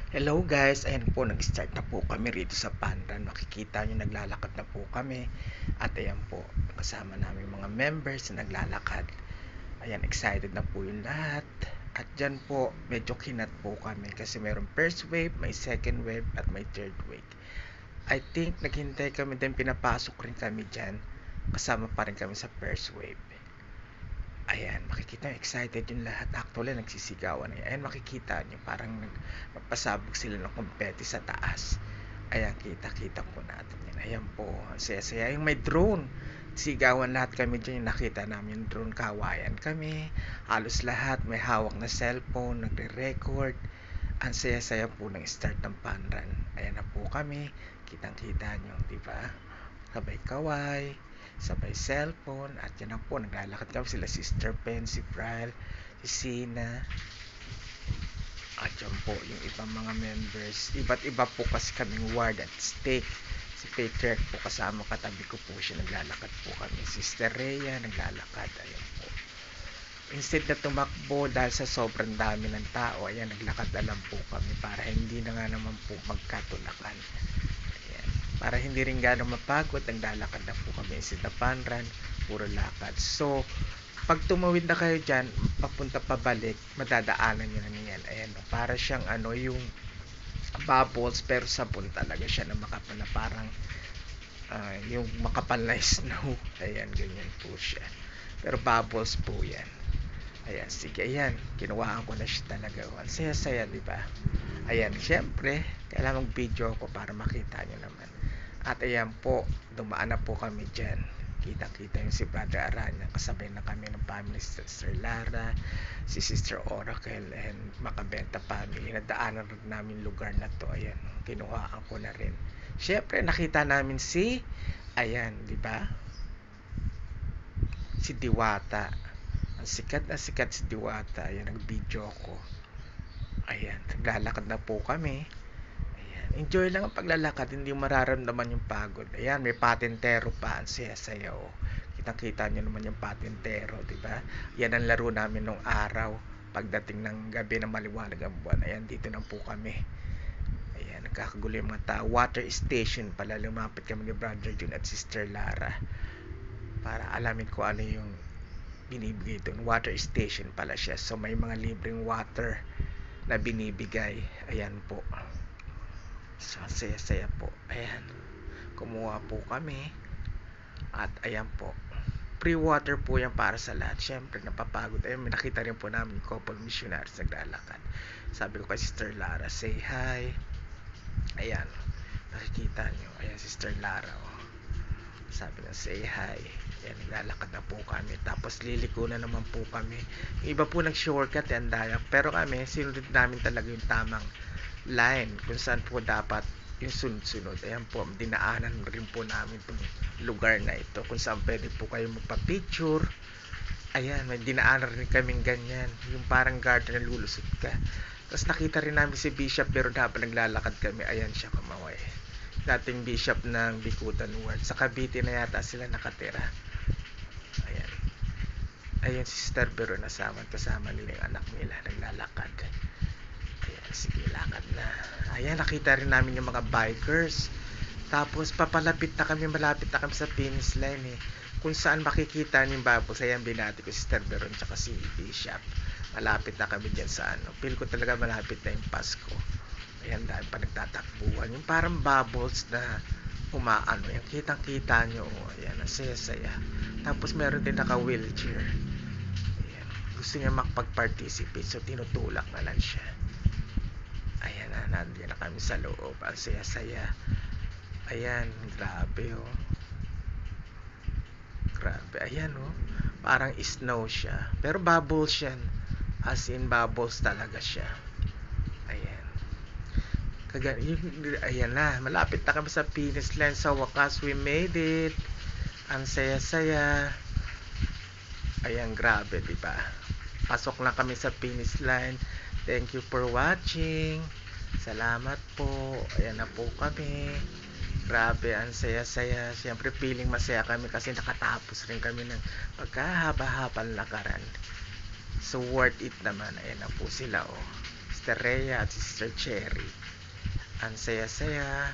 Hello guys, ayan po, nag-start na po kami rito sa Pandan. Makikita nyo, naglalakad na po kami. At ayan po, kasama namin mga members na naglalakad. Ayan, excited na po yung lahat. At dyan po, medyo kinat po kami kasi mayroong first wave, may second wave, at may third wave. I think naghintay kami din, pinapasok rin kami dyan. Kasama pa rin kami sa first wave. Ayan, makikita nyo, excited yung lahat. Actually, nagsisigawan. Ayan, makikita nyo, parang nagpasabog sila ng kumpeti sa taas. Ayan, kita-kita po natin yan. Ayan po, saya-saya. Yung may drone, sigawan lahat kami dyan. Yung nakita namin yung drone, kawayan kami. Halos lahat, may hawak na cellphone, nagre-record. Ang saya-saya po ng start ng Panran. Ayan na po kami, kitang-kita nyo, di ba? Sabay kaway, sabay cellphone, at yan na po, naglalakad kami sila Sister Pen, si Fral, si Sina, at yan po yung ibang mga members. Iba't iba po kasi kaming ward at stake. Si Patriarch po kasama, katabi ko po siya, naglalakad po kami. Sister Rhea, naglalakad, ayan po. Instead na tumakbo dahil sa sobrang dami ng tao, ayan, naglakad na lang po kami para hindi na nga naman po magkatulakan. Para hindi rin gano'ng mapagod, naglalakad na po kami sa Panran, puro lakad. So, pag tumawid na kayo dyan, papunta pabalik, madadaanan nyo na yan. Ayan, para siyang yung bubbles, pero sabon talaga siya na makapal na parang yung makapal na snow. Ayan, ganyan po siya. Pero bubbles po yan. Ayan, sige, ayan, kinuhaan ko na siya talaga. Ang saya-saya, di ba? Ayan, syempre, kailangan mag-video ako para makita nyo naman. At ayan po, dumaan na po kami dyan. Kita-kita yung si Brother Aranya. Kasabay na kami ng family, Sister Lara, si Sister Oracle, and Makabenta family. Nadaanan rin namin lugar na to. Ayan, kinuhaan ko na rin. Syempre, nakita namin si, ayan, di ba? Si Diwata. Ang sikat na sikat si Diwata. Ayan, nag-video ko. Ayan, naglalakad na po kami. Ayan, enjoy lang ang paglalakad, hindi mararamdaman yung pagod. Ayan, may patintero pa, ang saya-saya, oh. Kitang-kita nyo naman yung patintero, di ba? Yan ang laro namin nung araw. Pagdating ng gabi na maliwanag ang buwan, ayan, dito na po kami. Ayan, nagkakagulo yung mga tao. Water station pala, lumapit kami ni Brother June at Sister Lara para alamin ko ano yung binibigay doon. Water station pala siya. So, may mga libreng water na binibigay. Ayan po. So, saya-saya po. Ayan. Kumuha po kami. At ayan po. Free water po yan para sa lahat. Siyempre, napapagod. Ayan, may nakita rin po namin couple missionaries naglalakad. Sabi ko kay Sister Lara, say hi. Ayan. Nakikita nyo. Ayan, Sister Lara. Oh. Sabi na, say hi. Ayan, naglalakad na po kami. Tapos liliko na naman po kami. Yung iba po nag-shortcut yan daya. Pero kami, sinunod namin talaga yung tamang line kung saan po dapat yung sunod-sunod. Ayan po, dinaanan rin po namin itong lugar na ito kung saan pwede po kayo magpa-picture. Ayan, may dinaanan rin kaming ganyan. Yung parang garden na lulusot ka. Tapos nakita rin namin si Bishop pero dapat naglalakad kami. Ayan siya, kumaway. Dating Bishop ng Bikutan Ward. Sa Cavite na yata sila nakatira. Ayan. Ayan si Sister Pero kasama nila yung anak nila. Naglalakad. Ayan, sige, lakad na. Ayan, nakita rin namin yung mga bikers. Tapos, malapit na kami sa finish line eh. Kung saan makikita yung bubbles. Ayan, binati ko si Sister Beron tsaka si Bishop. Malapit na kami dyan sa Feel ko talaga malapit na yung Pasko. Ayan, dahil pa nagtatakbuhan. Yung parang bubbles na umaano. Yung kitang-kita nyo. Ayan, ang saya-saya. Tapos, meron din naka-wheelchair. Ayan, gusto niya makapag-participate. So, tinutulak na lang siya. Ayan na, nandiyan na kami sa loob. Ang saya-saya. Ayan, grabe oh. Grabe, ayan oh. Parang snow siya. Pero bubbles yan. As in bubbles talaga siya. Ayan. Ayan na, malapit na kami sa finish line. Sa wakas, we made it. Ang saya-saya. Ayan, grabe, diba? Pasok na kami sa finish line. Thank you for watching. Salamat po. Ayan na po kami. Grabe, ang saya-saya. Siyempre, feeling masaya kami kasi nakatapos rin kami ng pagkahaba-habang lakaran. So, worth it naman. Ayan na po sila, oh. Sister Rhea at Sister Cherry. Ang saya-saya.